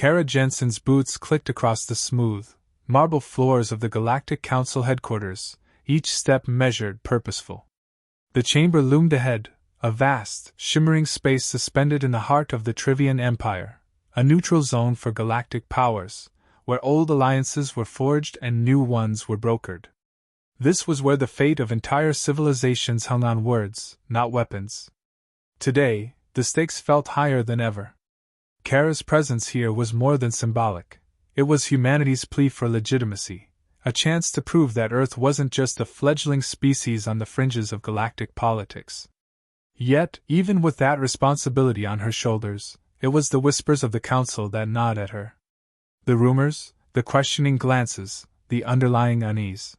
Kara Jensen's boots clicked across the smooth, marble floors of the Galactic Council headquarters, each step measured, purposeful. The chamber loomed ahead, a vast, shimmering space suspended in the heart of the Trivian Empire, a neutral zone for galactic powers, where old alliances were forged and new ones were brokered. This was where the fate of entire civilizations hung on words, not weapons. Today, the stakes felt higher than ever. Kara's presence here was more than symbolic. It was humanity's plea for legitimacy, a chance to prove that Earth wasn't just a fledgling species on the fringes of galactic politics. Yet, even with that responsibility on her shoulders, it was the whispers of the Council that gnawed at her. The rumors, the questioning glances, the underlying unease.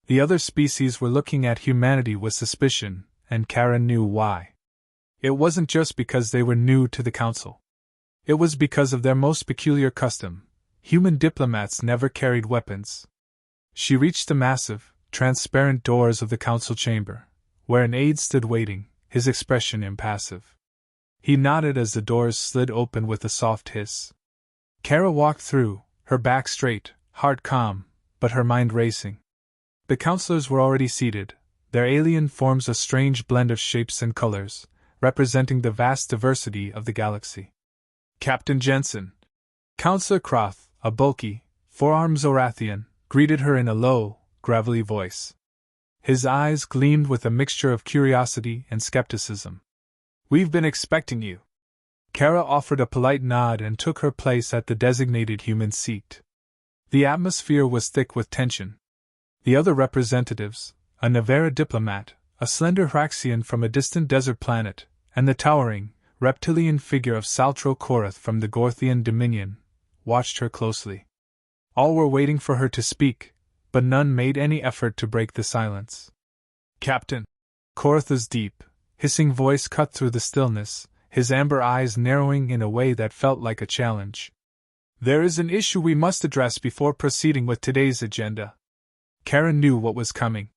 The other species were looking at humanity with suspicion, and Kara knew why. It wasn't just because they were new to the Council. It was because of their most peculiar custom. Human diplomats never carried weapons. She reached the massive, transparent doors of the council chamber, where an aide stood waiting, his expression impassive. He nodded as the doors slid open with a soft hiss. Kara walked through, her back straight, heart calm, but her mind racing. The counselors were already seated, their alien forms a strange blend of shapes and colors, representing the vast diversity of the galaxy. Captain Jensen. Counselor Croth, a bulky, four-armed Zorathian, greeted her in a low, gravelly voice. His eyes gleamed with a mixture of curiosity and skepticism. "We've been expecting you." Kara offered a polite nod and took her place at the designated human seat. The atmosphere was thick with tension. The other representatives, a Navera diplomat, a slender Hraxian from a distant desert planet, and the towering, reptilian figure of Saltro Korath from the Gorthian Dominion, watched her closely. All were waiting for her to speak, but none made any effort to break the silence. "Captain." Korath's deep, hissing voice cut through the stillness, his amber eyes narrowing in a way that felt like a challenge. "There is an issue we must address before proceeding with today's agenda." Kara knew what was coming.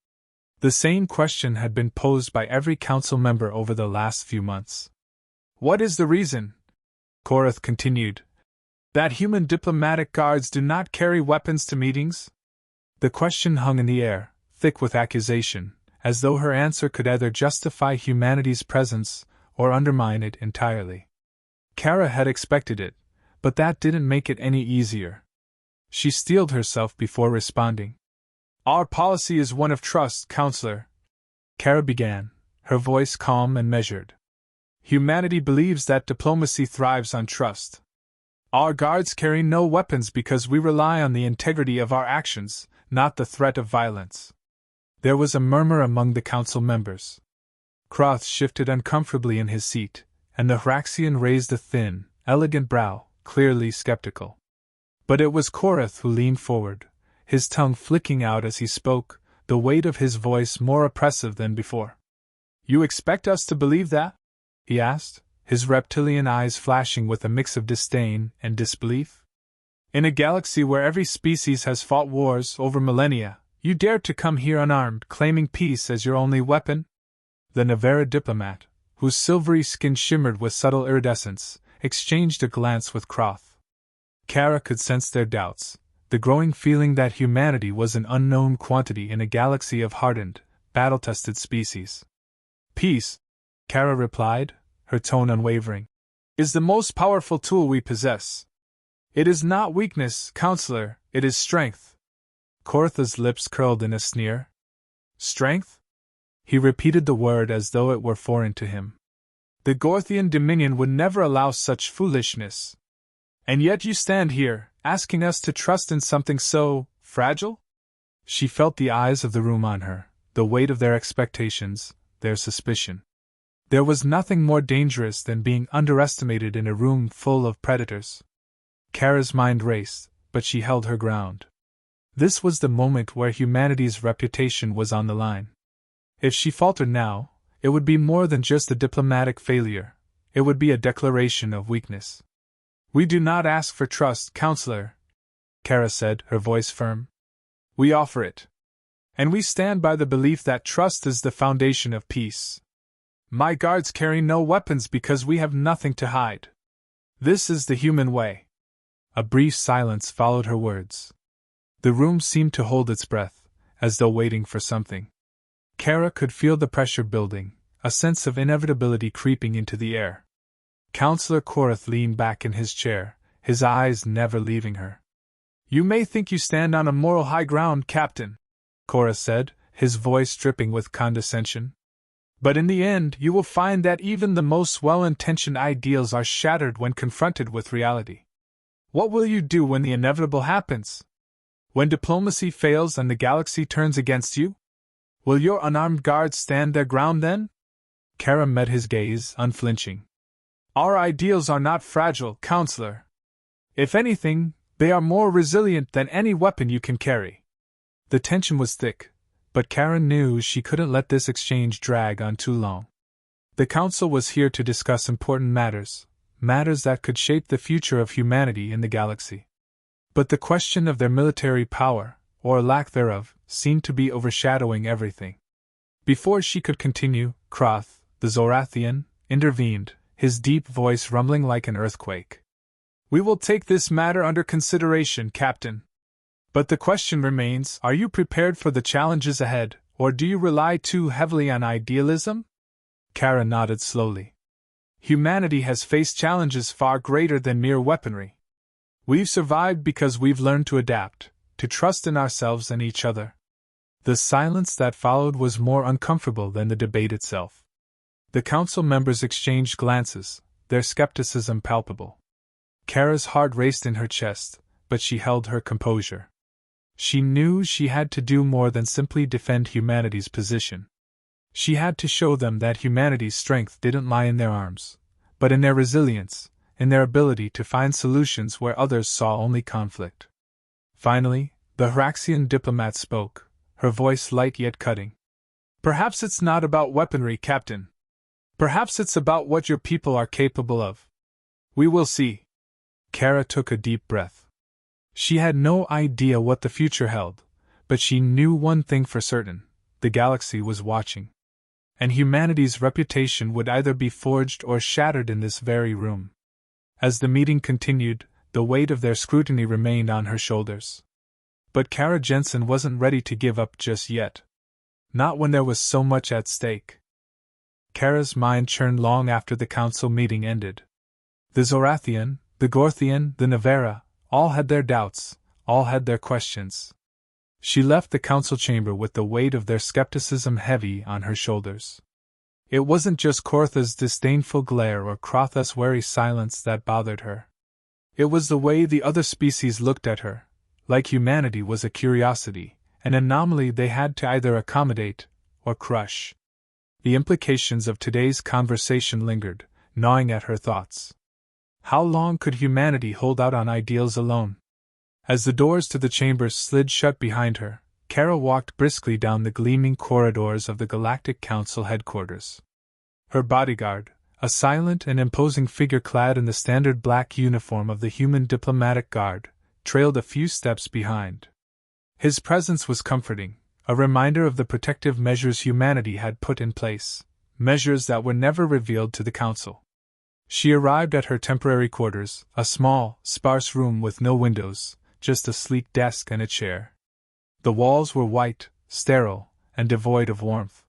The same question had been posed by every council member over the last few months. "What is the reason," Korath continued, "that human diplomatic guards do not carry weapons to meetings?" The question hung in the air, thick with accusation, as though her answer could either justify humanity's presence or undermine it entirely. Kara had expected it, but that didn't make it any easier. She steeled herself before responding. "Our policy is one of trust, Counselor," Kara began, her voice calm and measured. "Humanity believes that diplomacy thrives on trust. Our guards carry no weapons because we rely on the integrity of our actions, not the threat of violence." There was a murmur among the council members. Croth shifted uncomfortably in his seat, and the Hraxian raised a thin, elegant brow, clearly skeptical. But it was Korath who leaned forward, his tongue flicking out as he spoke, the weight of his voice more oppressive than before. "You expect us to believe that?" he asked, his reptilian eyes flashing with a mix of disdain and disbelief. "In a galaxy where every species has fought wars over millennia, you dare to come here unarmed, claiming peace as your only weapon?" The Navera diplomat, whose silvery skin shimmered with subtle iridescence, exchanged a glance with Croth. Kara could sense their doubts, the growing feeling that humanity was an unknown quantity in a galaxy of hardened, battle-tested species. "Peace," Kara replied, her tone unwavering, "is the most powerful tool we possess. It is not weakness, Counselor, it is strength." Korath's lips curled in a sneer. "Strength?" He repeated the word as though it were foreign to him. "The Gorthian Dominion would never allow such foolishness. And yet you stand here, asking us to trust in something so fragile?" She felt the eyes of the room on her, the weight of their expectations, their suspicion. There was nothing more dangerous than being underestimated in a room full of predators. Kara's mind raced, but she held her ground. This was the moment where humanity's reputation was on the line. If she faltered now, it would be more than just a diplomatic failure, it would be a declaration of weakness. "We do not ask for trust, Counselor," Kara said, her voice firm. "We offer it. And we stand by the belief that trust is the foundation of peace. My guards carry no weapons because we have nothing to hide. This is the human way." A brief silence followed her words. The room seemed to hold its breath, as though waiting for something. Kara could feel the pressure building, a sense of inevitability creeping into the air. Counselor Korath leaned back in his chair, his eyes never leaving her. "You may think you stand on a moral high ground, Captain," Korath said, his voice dripping with condescension. "But in the end, you will find that even the most well-intentioned ideals are shattered when confronted with reality. What will you do when the inevitable happens? When diplomacy fails and the galaxy turns against you? Will your unarmed guards stand their ground then?" Kara met his gaze, unflinching. "Our ideals are not fragile, Counselor. If anything, they are more resilient than any weapon you can carry." The tension was thick, but Kara knew she couldn't let this exchange drag on too long. The Council was here to discuss important matters that could shape the future of humanity in the galaxy. But the question of their military power, or lack thereof, seemed to be overshadowing everything. Before she could continue, Kroth, the Zorathian, intervened, his deep voice rumbling like an earthquake. "We will take this matter under consideration, Captain. But the question remains, are you prepared for the challenges ahead, or do you rely too heavily on idealism?" Kara nodded slowly. "Humanity has faced challenges far greater than mere weaponry. We've survived because we've learned to adapt, to trust in ourselves and each other." The silence that followed was more uncomfortable than the debate itself. The council members exchanged glances, their skepticism palpable. Kara's heart raced in her chest, but she held her composure. She knew she had to do more than simply defend humanity's position. She had to show them that humanity's strength didn't lie in their arms, but in their resilience, in their ability to find solutions where others saw only conflict. Finally, the Hraxian diplomat spoke, her voice light yet cutting. "Perhaps it's not about weaponry, Captain. Perhaps it's about what your people are capable of. We will see." Kara took a deep breath. She had no idea what the future held, but she knew one thing for certain: the galaxy was watching. And humanity's reputation would either be forged or shattered in this very room. As the meeting continued, the weight of their scrutiny remained on her shoulders. But Kara Jensen wasn't ready to give up just yet. Not when there was so much at stake. Kara's mind churned long after the council meeting ended. The Zorathian, the Gorthian, the Navera, all had their doubts, all had their questions. She left the council chamber with the weight of their skepticism heavy on her shoulders. It wasn't just Kortha's disdainful glare or Krotha's wary silence that bothered her. It was the way the other species looked at her, like humanity was a curiosity, an anomaly they had to either accommodate or crush. The implications of today's conversation lingered, gnawing at her thoughts. How long could humanity hold out on ideals alone? As the doors to the chambers slid shut behind her, Kara walked briskly down the gleaming corridors of the Galactic Council headquarters. Her bodyguard, a silent and imposing figure clad in the standard black uniform of the human diplomatic guard, trailed a few steps behind. His presence was comforting, a reminder of the protective measures humanity had put in place, measures that were never revealed to the Council. She arrived at her temporary quarters, a small, sparse room with no windows, just a sleek desk and a chair. The walls were white, sterile, and devoid of warmth.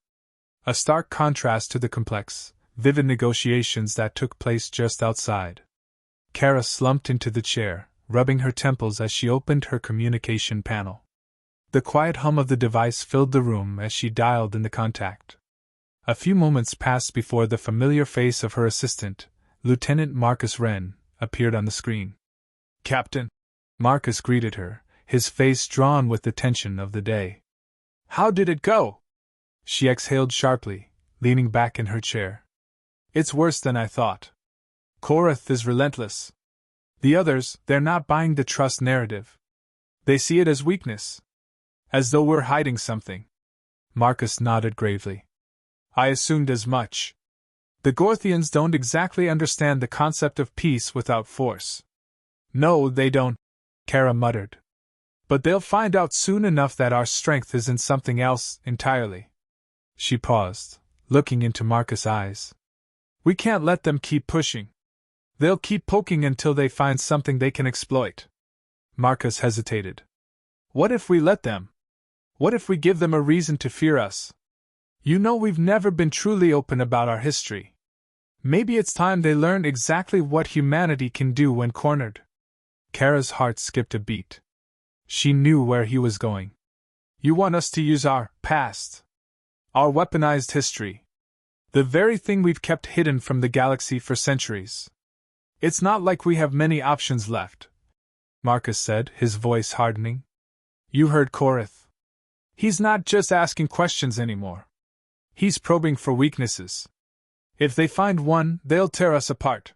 A stark contrast to the complex, vivid negotiations that took place just outside. Kara slumped into the chair, rubbing her temples as she opened her communication panel. The quiet hum of the device filled the room as she dialed in the contact. A few moments passed before the familiar face of her assistant, Lieutenant Marcus Wren, appeared on the screen. "Captain," Marcus greeted her, his face drawn with the tension of the day. "How did it go?" She exhaled sharply, leaning back in her chair. "It's worse than I thought. Korath is relentless. The others, they're not buying the trust narrative. They see it as weakness. As though we're hiding something." Marcus nodded gravely. "I assumed as much. The Gorthians don't exactly understand the concept of peace without force." "No, they don't," Kara muttered. "But they'll find out soon enough that our strength is in something else entirely." She paused, looking into Marcus' eyes. "We can't let them keep pushing. They'll keep poking until they find something they can exploit. Marcus hesitated. What if we let them? What if we give them a reason to fear us? You know we've never been truly open about our history. Maybe it's time they learn exactly what humanity can do when cornered. Kara's heart skipped a beat. She knew where he was going. You want us to use our past? Our weaponized history? The very thing we've kept hidden from the galaxy for centuries. It's not like we have many options left, Marcus said, his voice hardening. You heard Korath. He's not just asking questions anymore. He's probing for weaknesses. If they find one, they'll tear us apart.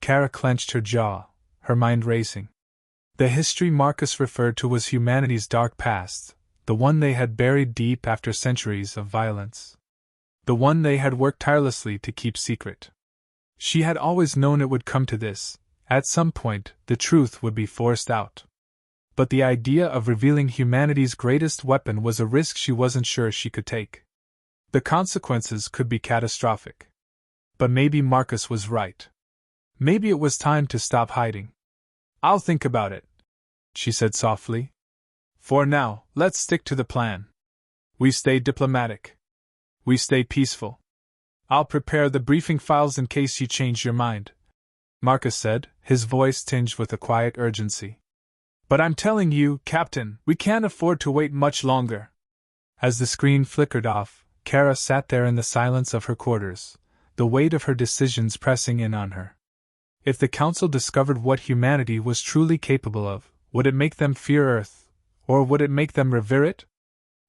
Kara clenched her jaw, her mind racing. The history Marcus referred to was humanity's dark past, the one they had buried deep after centuries of violence. The one they had worked tirelessly to keep secret. She had always known it would come to this. At some point, the truth would be forced out. But the idea of revealing humanity's greatest weapon was a risk she wasn't sure she could take. The consequences could be catastrophic. But maybe Marcus was right. Maybe it was time to stop hiding. I'll think about it, she said softly. For now, let's stick to the plan. We stay diplomatic. We stay peaceful. I'll prepare the briefing files in case you change your mind, Marcus said, his voice tinged with a quiet urgency. But I'm telling you, Captain, we can't afford to wait much longer. As the screen flickered off, Kara sat there in the silence of her quarters, the weight of her decisions pressing in on her. If the Council discovered what humanity was truly capable of, would it make them fear Earth, or would it make them revere it?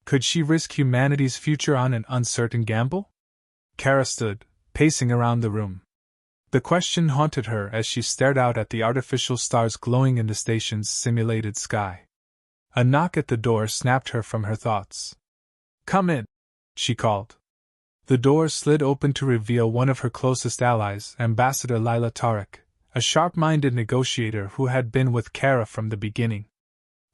Could she risk humanity's future on an uncertain gamble? Kara stood, pacing around the room. The question haunted her as she stared out at the artificial stars glowing in the station's simulated sky. A knock at the door snapped her from her thoughts. Come in, she called. The door slid open to reveal one of her closest allies, Ambassador Lila Tarek, a sharp-minded negotiator who had been with Kara from the beginning.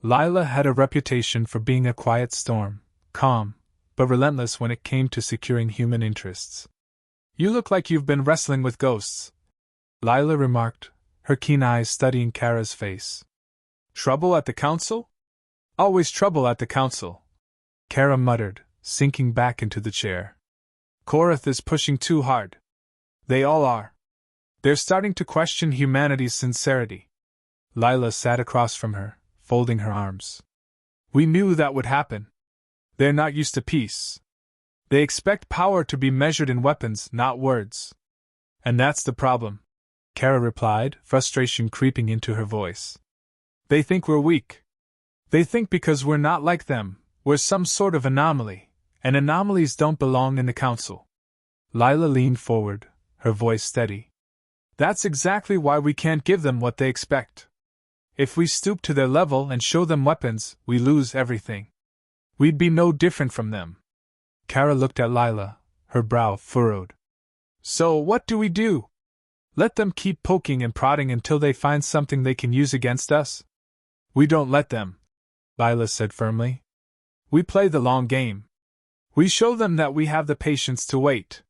Lila had a reputation for being a quiet storm, calm, but relentless when it came to securing human interests. You look like you've been wrestling with ghosts, Lila remarked, her keen eyes studying Kara's face. Trouble at the Council? Always trouble at the Council, Kara muttered, sinking back into the chair. Korath is pushing too hard. They all are. They're starting to question humanity's sincerity. Lila sat across from her, folding her arms. We knew that would happen. They're not used to peace. They expect power to be measured in weapons, not words. And that's the problem, Kara replied, frustration creeping into her voice. They think we're weak. They think because we're not like them, we're some sort of anomaly, and anomalies don't belong in the Council. Lila leaned forward, her voice steady. That's exactly why we can't give them what they expect. If we stoop to their level and show them weapons, we lose everything. We'd be no different from them. Kara looked at Lila, her brow furrowed. So what do we do? Let them keep poking and prodding until they find something they can use against us? We don't let them, Lila said firmly. We play the long game. We show them that we have the patience to wait.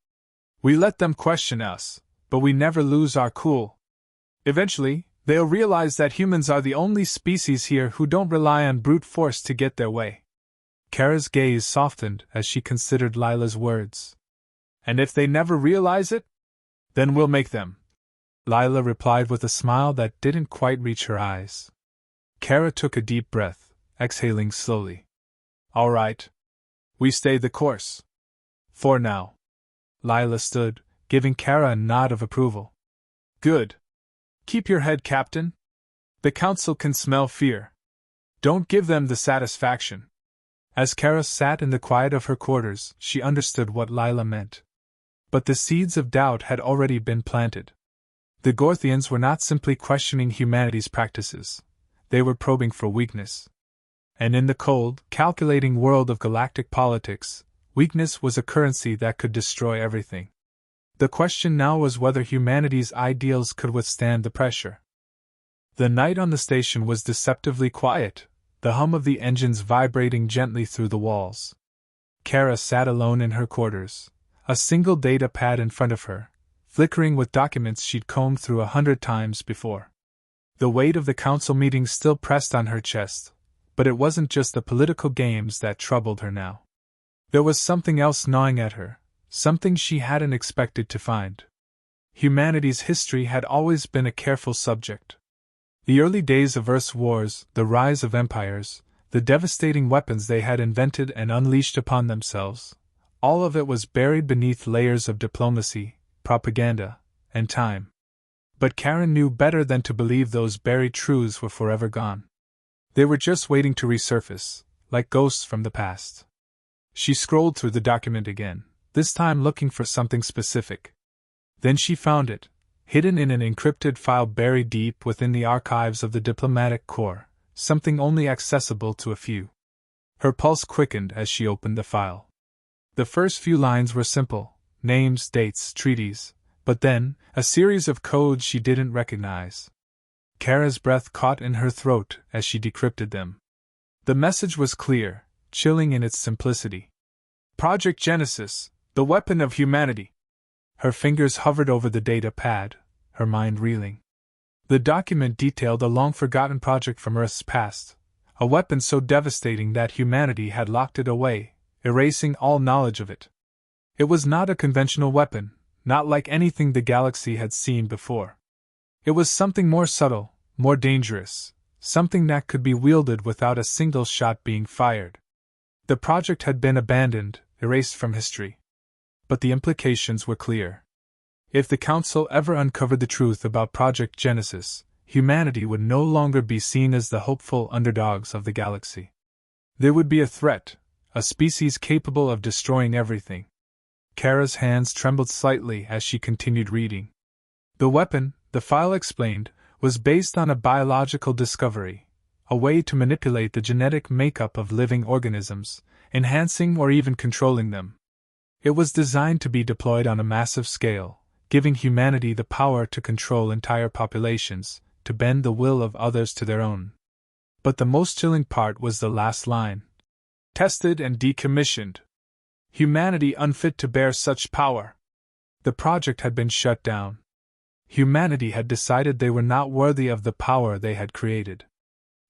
We let them question us, but we never lose our cool. Eventually, they'll realize that humans are the only species here who don't rely on brute force to get their way. Kara's gaze softened as she considered Lila's words. And if they never realize it? Then we'll make them, Lila replied with a smile that didn't quite reach her eyes. Kara took a deep breath, exhaling slowly. All right. We stay the course. For now. Lila stood, giving Kara a nod of approval. Good. Keep your head, Captain. The Council can smell fear. Don't give them the satisfaction. As Kara sat in the quiet of her quarters, she understood what Lila meant. But the seeds of doubt had already been planted. The Gorthians were not simply questioning humanity's practices. They were probing for weakness. And in the cold, calculating world of galactic politics, weakness was a currency that could destroy everything. The question now was whether humanity's ideals could withstand the pressure. The night on the station was deceptively quiet, the hum of the engines vibrating gently through the walls. Kara sat alone in her quarters, a single data pad in front of her, flickering with documents she'd combed through 100 times before. The weight of the council meeting still pressed on her chest, but it wasn't just the political games that troubled her now. There was something else gnawing at her, something she hadn't expected to find. Humanity's history had always been a careful subject. The early days of Earth's wars, the rise of empires, the devastating weapons they had invented and unleashed upon themselves, all of it was buried beneath layers of diplomacy, propaganda, and time. But Karen knew better than to believe those buried truths were forever gone. They were just waiting to resurface, like ghosts from the past. She scrolled through the document again, this time looking for something specific. Then she found it, hidden in an encrypted file buried deep within the archives of the diplomatic corps, something only accessible to a few. Her pulse quickened as she opened the file. The first few lines were simple, names, dates, treaties, but then, a series of codes she didn't recognize. Kara's breath caught in her throat as she decrypted them. The message was clear, chilling in its simplicity. Project Genesis, the weapon of humanity. Her fingers hovered over the data pad, her mind reeling. The document detailed a long-forgotten project from Earth's past, a weapon so devastating that humanity had locked it away, erasing all knowledge of it. It was not a conventional weapon, not like anything the galaxy had seen before. It was something more subtle, more dangerous, something that could be wielded without a single shot being fired. The project had been abandoned, erased from history. But the implications were clear. If the Council ever uncovered the truth about Project Genesis, humanity would no longer be seen as the hopeful underdogs of the galaxy. There would be a threat, a species capable of destroying everything. Kara's hands trembled slightly as she continued reading. The weapon, the file explained, was based on a biological discovery, a way to manipulate the genetic makeup of living organisms, enhancing or even controlling them. It was designed to be deployed on a massive scale, giving humanity the power to control entire populations, to bend the will of others to their own. But the most chilling part was the last line. Tested and decommissioned. Humanity unfit to bear such power. The project had been shut down. Humanity had decided they were not worthy of the power they had created.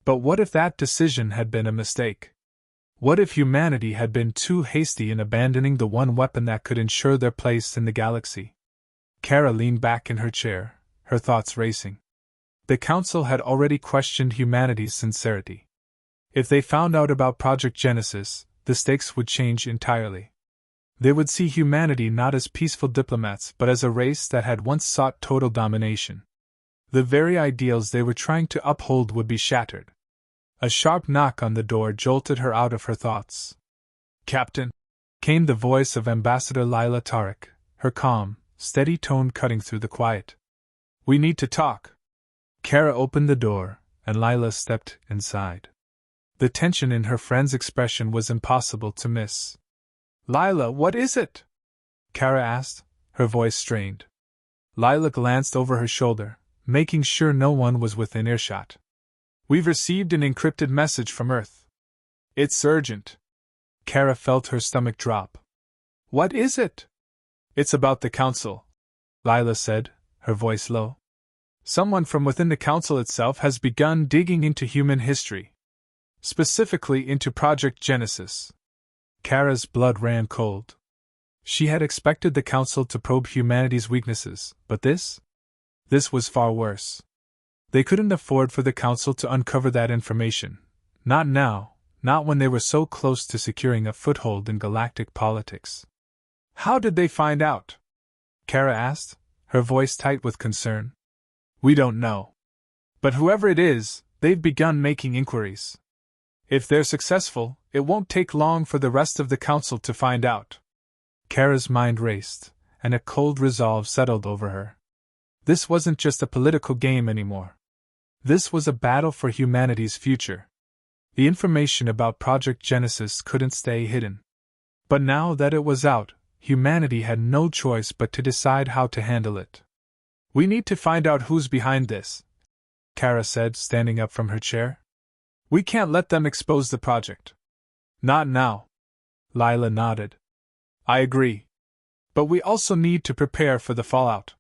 But what if that decision had been a mistake? What if humanity had been too hasty in abandoning the one weapon that could ensure their place in the galaxy? Kara leaned back in her chair, her thoughts racing. The Council had already questioned humanity's sincerity. If they found out about Project Genesis, the stakes would change entirely. They would see humanity not as peaceful diplomats but as a race that had once sought total domination. The very ideals they were trying to uphold would be shattered. A sharp knock on the door jolted her out of her thoughts. "Captain," came the voice of Ambassador Lila Tariq, her calm, steady tone cutting through the quiet. "We need to talk." Kara opened the door, and Lila stepped inside. The tension in her friend's expression was impossible to miss. "Lila, what is it?" Kara asked, her voice strained. Lila glanced over her shoulder, making sure no one was within earshot. "We've received an encrypted message from Earth. It's urgent." Kara felt her stomach drop. "What is it?" "It's about the Council," Lila said, her voice low. "Someone from within the Council itself has begun digging into human history. Specifically into Project Genesis." Kara's blood ran cold. She had expected the Council to probe humanity's weaknesses, but this was far worse. They couldn't afford for the Council to uncover that information. Not now, not when they were so close to securing a foothold in galactic politics. "How did they find out?" Kara asked, her voice tight with concern. "We don't know. But whoever it is, they've begun making inquiries. If they're successful, it won't take long for the rest of the Council to find out." Kara's mind raced, and a cold resolve settled over her. This wasn't just a political game anymore. This was a battle for humanity's future. The information about Project Genesis couldn't stay hidden. But now that it was out, humanity had no choice but to decide how to handle it. "We need to find out who's behind this," Kara said, standing up from her chair. "We can't let them expose the project." "Not now." Lila nodded. "I agree. But we also need to prepare for the fallout.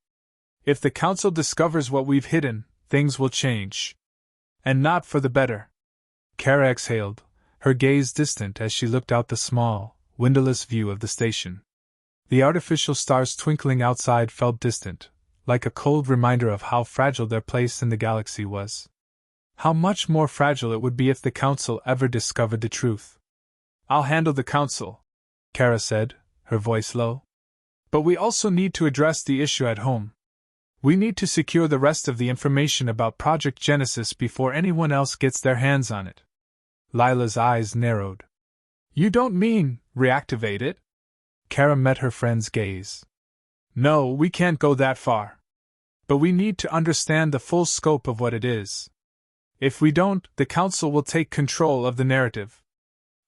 If the Council discovers what we've hidden, things will change. And not for the better. Kara exhaled, her gaze distant as she looked out the small, windowless view of the station. The artificial stars twinkling outside felt distant, like a cold reminder of how fragile their place in the galaxy was. How much more fragile it would be if the Council ever discovered the truth. I'll handle the Council, Kara said, her voice low. But we also need to address the issue at home. We need to secure the rest of the information about Project Genesis before anyone else gets their hands on it. Lila's eyes narrowed. You don't mean reactivate it? Kara met her friend's gaze. No, we can't go that far. But we need to understand the full scope of what it is. If we don't, the Council will take control of the narrative.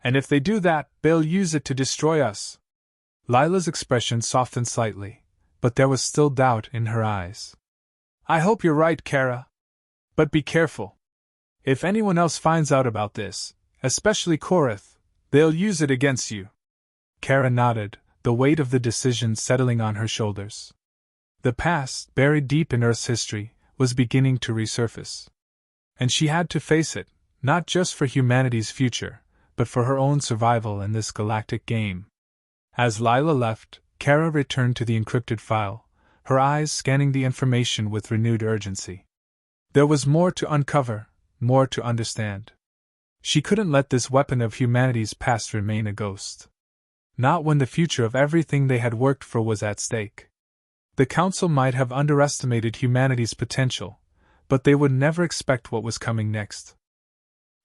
And if they do that, they'll use it to destroy us. Lila's expression softened slightly, but there was still doubt in her eyes. I hope you're right, Kara. But be careful. If anyone else finds out about this, especially Korath, they'll use it against you. Kara nodded, the weight of the decision settling on her shoulders. The past, buried deep in Earth's history, was beginning to resurface. And she had to face it, not just for humanity's future, but for her own survival in this galactic game. As Lila left, Kara returned to the encrypted file, her eyes scanning the information with renewed urgency. There was more to uncover, more to understand. She couldn't let this weapon of humanity's past remain a ghost. Not when the future of everything they had worked for was at stake. The Council might have underestimated humanity's potential, but they would never expect what was coming next.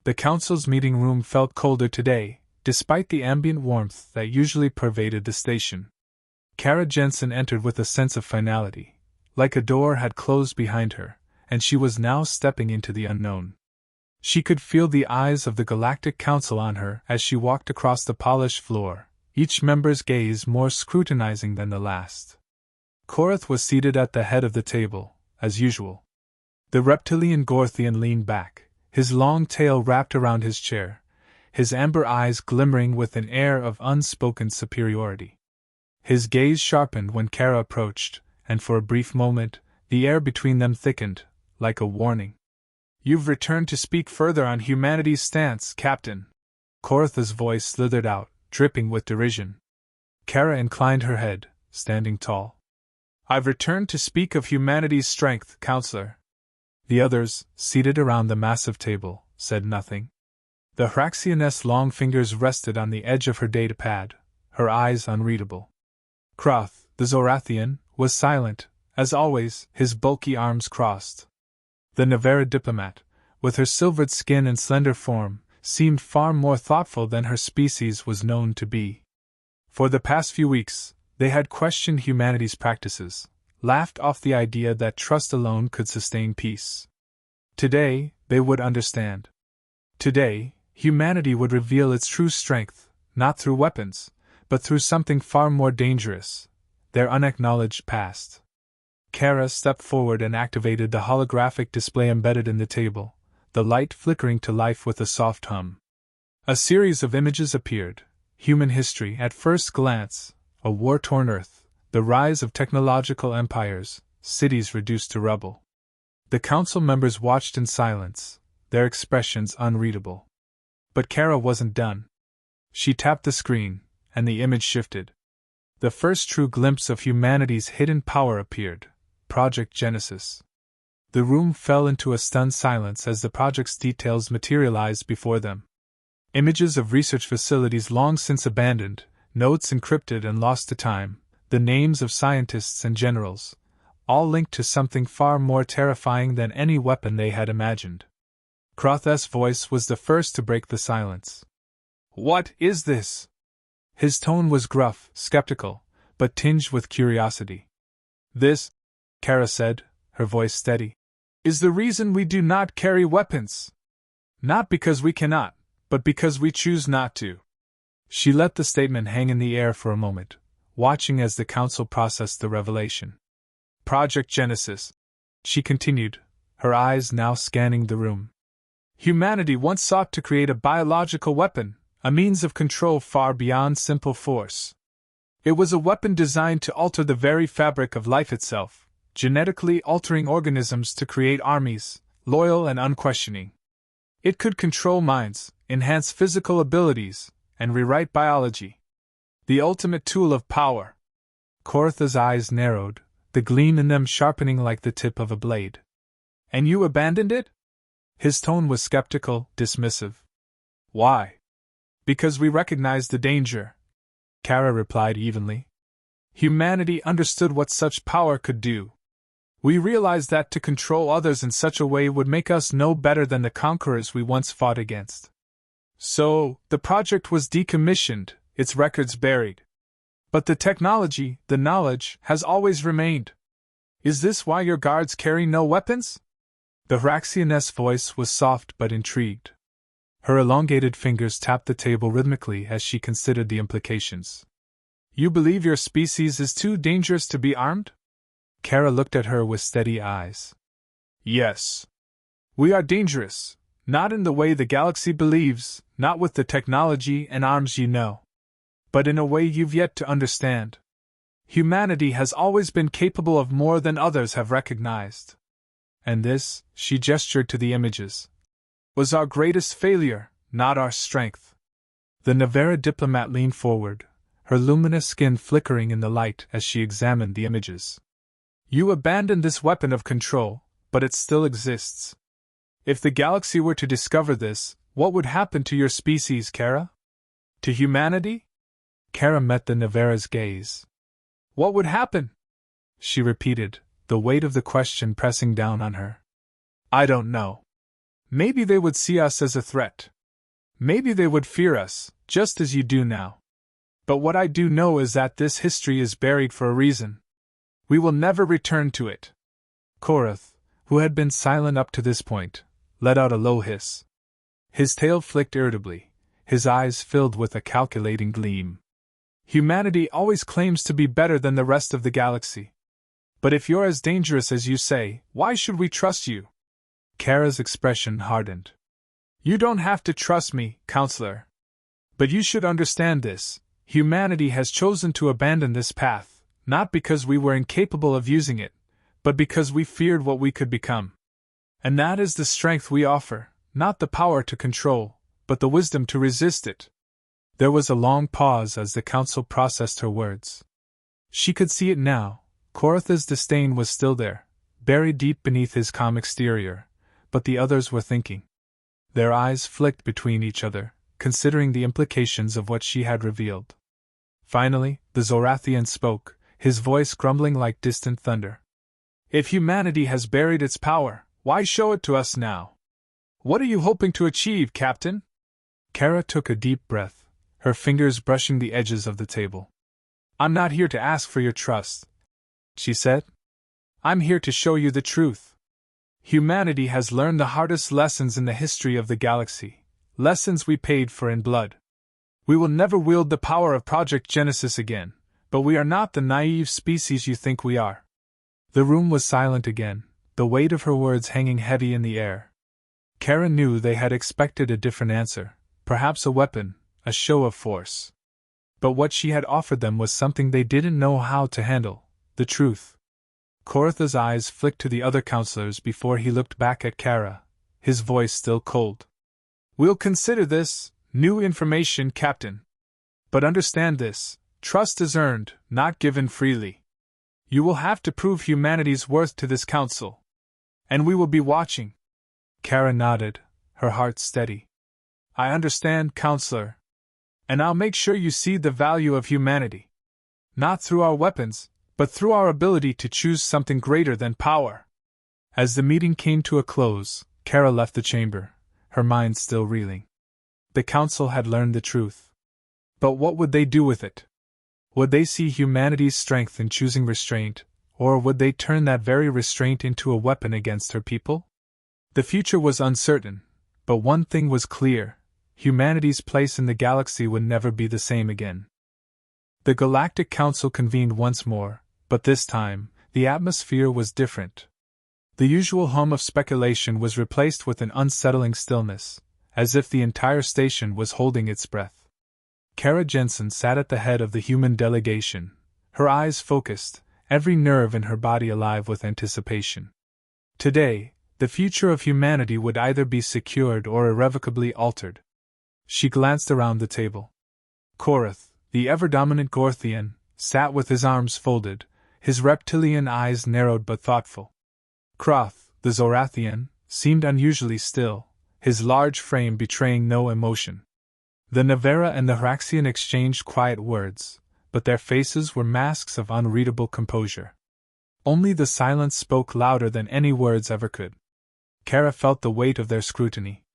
The Council's meeting room felt colder today, despite the ambient warmth that usually pervaded the station. Kara Jensen entered with a sense of finality, like a door had closed behind her, and she was now stepping into the unknown. She could feel the eyes of the Galactic Council on her as she walked across the polished floor, each member's gaze more scrutinizing than the last. Korath was seated at the head of the table, as usual. The reptilian Gorthian leaned back, his long tail wrapped around his chair, his amber eyes glimmering with an air of unspoken superiority. His gaze sharpened when Kara approached, and for a brief moment, the air between them thickened, like a warning. You've returned to speak further on humanity's stance, Captain. Korath's voice slithered out, dripping with derision. Kara inclined her head, standing tall. I've returned to speak of humanity's strength, Counselor. The others, seated around the massive table, said nothing. The Hraxianess' long fingers rested on the edge of her datapad, her eyes unreadable. Kroth, the Zorathian, was silent, as always, his bulky arms crossed. The Navera diplomat, with her silvered skin and slender form, seemed far more thoughtful than her species was known to be. For the past few weeks, they had questioned humanity's practices, laughed off the idea that trust alone could sustain peace. Today, they would understand. Today, humanity would reveal its true strength, not through weapons, but through something far more dangerous, their unacknowledged past. Kara stepped forward and activated the holographic display embedded in the table, the light flickering to life with a soft hum. A series of images appeared: human history at first glance, a war-torn Earth, the rise of technological empires, cities reduced to rubble. The Council members watched in silence, their expressions unreadable. But Kara wasn't done. She tapped the screen, and the image shifted. The first true glimpse of humanity's hidden power appeared: Project Genesis. The room fell into a stunned silence as the project's details materialized before them. Images of research facilities long since abandoned, notes encrypted and lost to time, the names of scientists and generals, all linked to something far more terrifying than any weapon they had imagined. Kroth's voice was the first to break the silence. What is this? His tone was gruff, skeptical, but tinged with curiosity. This, Kara said, her voice steady, is the reason we do not carry weapons. Not because we cannot, but because we choose not to. She let the statement hang in the air for a moment, watching as the Council processed the revelation. Project Genesis, she continued, her eyes now scanning the room. Humanity once sought to create a biological weapon, a means of control far beyond simple force. It was a weapon designed to alter the very fabric of life itself, genetically altering organisms to create armies, loyal and unquestioning. It could control minds, enhance physical abilities, and rewrite biology. The ultimate tool of power. Kortha's eyes narrowed, the gleam in them sharpening like the tip of a blade. And you abandoned it? His tone was skeptical, dismissive. Why? Because we recognized the danger, Kara replied evenly. Humanity understood what such power could do. We realized that to control others in such a way would make us no better than the conquerors we once fought against. So, the project was decommissioned, its records buried. But the technology, the knowledge, has always remained. Is this why your guards carry no weapons? The Hraxianess voice was soft but intrigued. Her elongated fingers tapped the table rhythmically as she considered the implications. You believe your species is too dangerous to be armed? Kara looked at her with steady eyes. Yes. We are dangerous, not in the way the galaxy believes, not with the technology and arms you know. But in a way you've yet to understand. Humanity has always been capable of more than others have recognized. And this, she gestured to the images, was our greatest failure, not our strength. The Navera diplomat leaned forward, her luminous skin flickering in the light as she examined the images. You abandoned this weapon of control, but it still exists. If the galaxy were to discover this, what would happen to your species, Kara? To humanity? Kara met the Navera's gaze. What would happen? She repeated, the weight of the question pressing down on her. I don't know. Maybe they would see us as a threat. Maybe they would fear us, just as you do now. But what I do know is that this history is buried for a reason. We will never return to it. Korath, who had been silent up to this point, let out a low hiss. His tail flicked irritably, his eyes filled with a calculating gleam. Humanity always claims to be better than the rest of the galaxy. But if you're as dangerous as you say, why should we trust you? Kara's expression hardened. You don't have to trust me, counselor. But you should understand this. Humanity has chosen to abandon this path, not because we were incapable of using it, but because we feared what we could become. And that is the strength we offer, not the power to control, but the wisdom to resist it. There was a long pause as the council processed her words. She could see it now. Kortha's disdain was still there, buried deep beneath his calm exterior, but the others were thinking. Their eyes flicked between each other, considering the implications of what she had revealed. Finally, the Zorathian spoke, his voice grumbling like distant thunder. If humanity has buried its power, why show it to us now? What are you hoping to achieve, Captain? Kara took a deep breath, her fingers brushing the edges of the table. I'm not here to ask for your trust, she said. I'm here to show you the truth. Humanity has learned the hardest lessons in the history of the galaxy, lessons we paid for in blood. We will never wield the power of Project Genesis again, but we are not the naive species you think we are. The room was silent again, the weight of her words hanging heavy in the air. Kara knew they had expected a different answer, perhaps a weapon, a show of force. But what she had offered them was something they didn't know how to handle, the truth. Kortha's eyes flicked to the other counselors before he looked back at Kara, his voice still cold. We'll consider this new information, Captain. But understand this, trust is earned, not given freely. You will have to prove humanity's worth to this council. And we will be watching. Kara nodded, her heart steady. I understand, counselor. And I'll make sure you see the value of humanity. Not through our weapons, but through our ability to choose something greater than power. As the meeting came to a close, Kara left the chamber, her mind still reeling. The council had learned the truth. But what would they do with it? Would they see humanity's strength in choosing restraint, or would they turn that very restraint into a weapon against her people? The future was uncertain, but one thing was clear: humanity's place in the galaxy would never be the same again. The Galactic Council convened once more, but this time, the atmosphere was different. The usual hum of speculation was replaced with an unsettling stillness, as if the entire station was holding its breath. Kara Jensen sat at the head of the human delegation, her eyes focused, every nerve in her body alive with anticipation. Today, the future of humanity would either be secured or irrevocably altered. She glanced around the table. Korath, the ever-dominant Gorthian, sat with his arms folded, his reptilian eyes narrowed but thoughtful. Kroth, the Zorathian, seemed unusually still, his large frame betraying no emotion. The Navera and the Hraxian exchanged quiet words, but their faces were masks of unreadable composure. Only the silence spoke louder than any words ever could. Kara felt the weight of their scrutiny.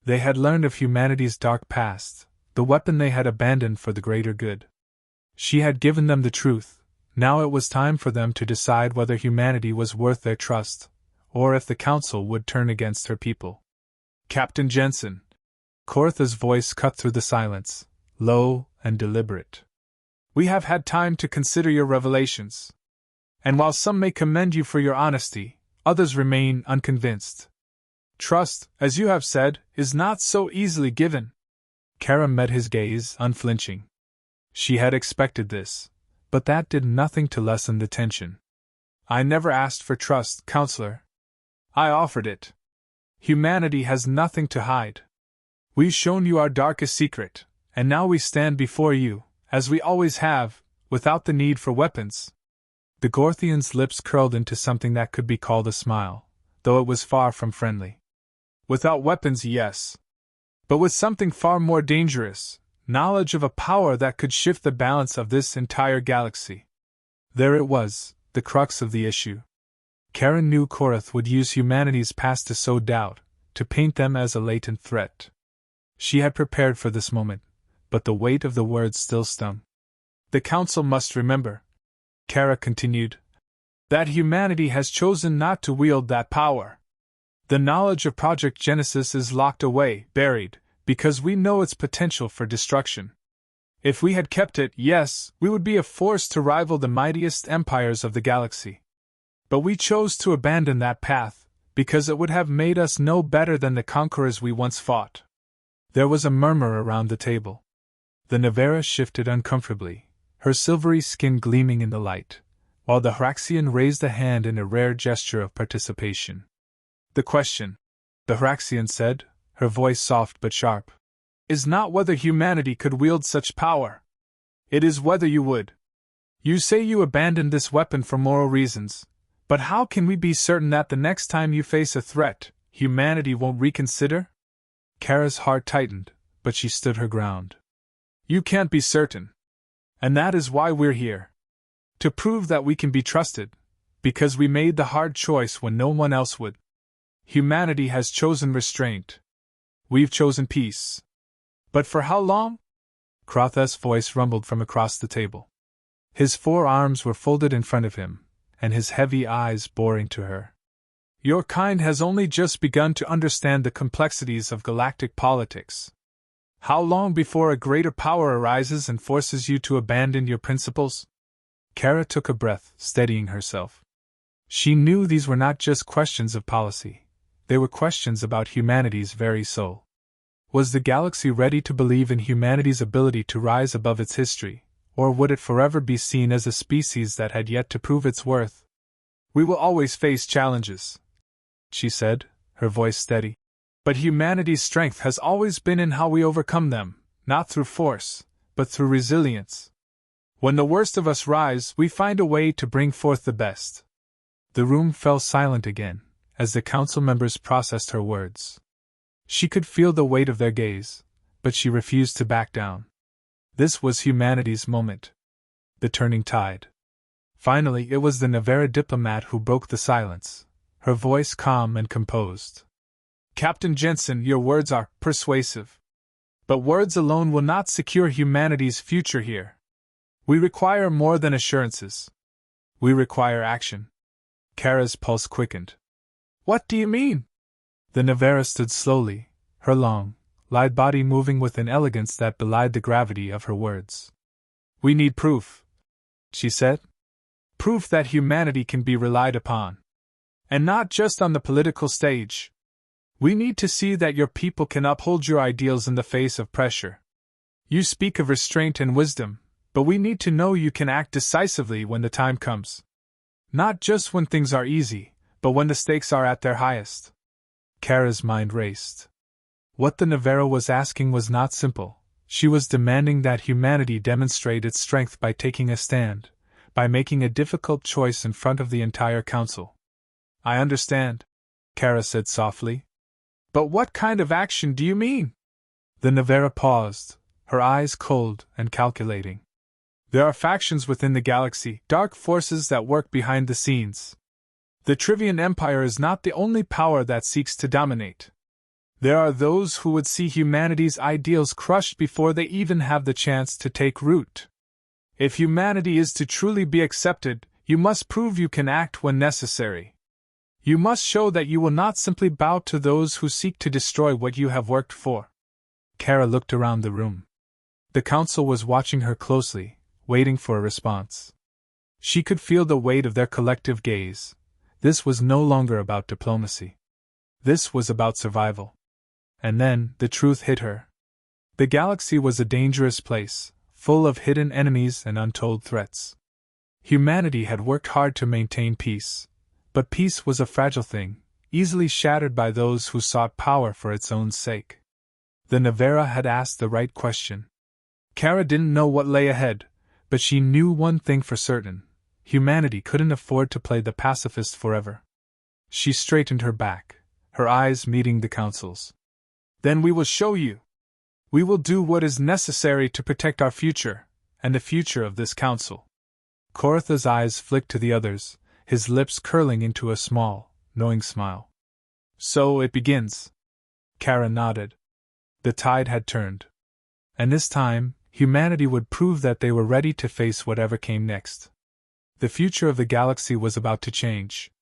They had learned of humanity's dark past, the weapon they had abandoned for the greater good. She had given them the truth. Now it was time for them to decide whether humanity was worth their trust, or if the Council would turn against her people. Captain Jensen. Koratha's voice cut through the silence, low and deliberate. We have had time to consider your revelations. And while some may commend you for your honesty, others remain unconvinced. Trust, as you have said, is not so easily given. Kara met his gaze, unflinching. She had expected this, but that did nothing to lessen the tension. I never asked for trust, Counselor. I offered it. Humanity has nothing to hide. We've shown you our darkest secret, and now we stand before you, as we always have, without the need for weapons. The Gorthian's lips curled into something that could be called a smile, though it was far from friendly. Without weapons, yes. But with something far more dangerous, knowledge of a power that could shift the balance of this entire galaxy. There it was, the crux of the issue. Karen knew Korath would use humanity's past to sow doubt, to paint them as a latent threat. She had prepared for this moment, but the weight of the words still stung. The Council must remember, Kara continued, that humanity has chosen not to wield that power. The knowledge of Project Genesis is locked away, buried, because we know its potential for destruction. If we had kept it, yes, we would be a force to rival the mightiest empires of the galaxy. But we chose to abandon that path, because it would have made us no better than the conquerors we once fought. There was a murmur around the table. The Navera shifted uncomfortably, her silvery skin gleaming in the light, while the Hraxian raised a hand in a rare gesture of participation. The question, the Hraxian said, her voice soft but sharp, is not whether humanity could wield such power. It is whether you would. You say you abandoned this weapon for moral reasons, but how can we be certain that the next time you face a threat, humanity won't reconsider? Kara's heart tightened, but she stood her ground. You can't be certain. And that is why we're here. To prove that we can be trusted, because we made the hard choice when no one else would. Humanity has chosen restraint. We've chosen peace. But for how long? Krotha's voice rumbled from across the table. His forearms were folded in front of him, and his heavy eyes boring to her. Your kind has only just begun to understand the complexities of galactic politics. How long before a greater power arises and forces you to abandon your principles? Kara took a breath, steadying herself. She knew these were not just questions of policy. They were questions about humanity's very soul. Was the galaxy ready to believe in humanity's ability to rise above its history, or would it forever be seen as a species that had yet to prove its worth? We will always face challenges, she said, her voice steady. But humanity's strength has always been in how we overcome them, not through force, but through resilience. When the worst of us rise, we find a way to bring forth the best. The room fell silent again, as the council members processed her words. She could feel the weight of their gaze, but she refused to back down. This was humanity's moment. The turning tide. Finally, it was the Navera diplomat who broke the silence, her voice calm and composed. Captain Jensen, your words are persuasive. But words alone will not secure humanity's future here. We require more than assurances. We require action. Kara's pulse quickened. What do you mean? The Navera stood slowly, her long, lithe body moving with an elegance that belied the gravity of her words. We need proof, she said. Proof that humanity can be relied upon. And not just on the political stage. We need to see that your people can uphold your ideals in the face of pressure. You speak of restraint and wisdom, but we need to know you can act decisively when the time comes. Not just when things are easy, but when the stakes are at their highest. Kara's mind raced. What the Navarro was asking was not simple. She was demanding that humanity demonstrate its strength by taking a stand, by making a difficult choice in front of the entire council. I understand, Kara said softly. But what kind of action do you mean? The Navarra paused, her eyes cold and calculating. There are factions within the galaxy, dark forces that work behind the scenes. The Trivian Empire is not the only power that seeks to dominate. There are those who would see humanity's ideals crushed before they even have the chance to take root. If humanity is to truly be accepted, you must prove you can act when necessary. You must show that you will not simply bow to those who seek to destroy what you have worked for. Kara looked around the room. The council was watching her closely, waiting for a response. She could feel the weight of their collective gaze. This was no longer about diplomacy. This was about survival. And then, the truth hit her. The galaxy was a dangerous place, full of hidden enemies and untold threats. Humanity had worked hard to maintain peace, but peace was a fragile thing, easily shattered by those who sought power for its own sake. The Navarra had asked the right question. Kara didn't know what lay ahead, but she knew one thing for certain: humanity couldn't afford to play the pacifist forever. She straightened her back, her eyes meeting the council's. Then we will show you. We will do what is necessary to protect our future, and the future of this council. Koratha's eyes flicked to the others, his lips curling into a small, knowing smile. So it begins. Kara nodded. The tide had turned. And this time, humanity would prove that they were ready to face whatever came next. The future of the galaxy was about to change.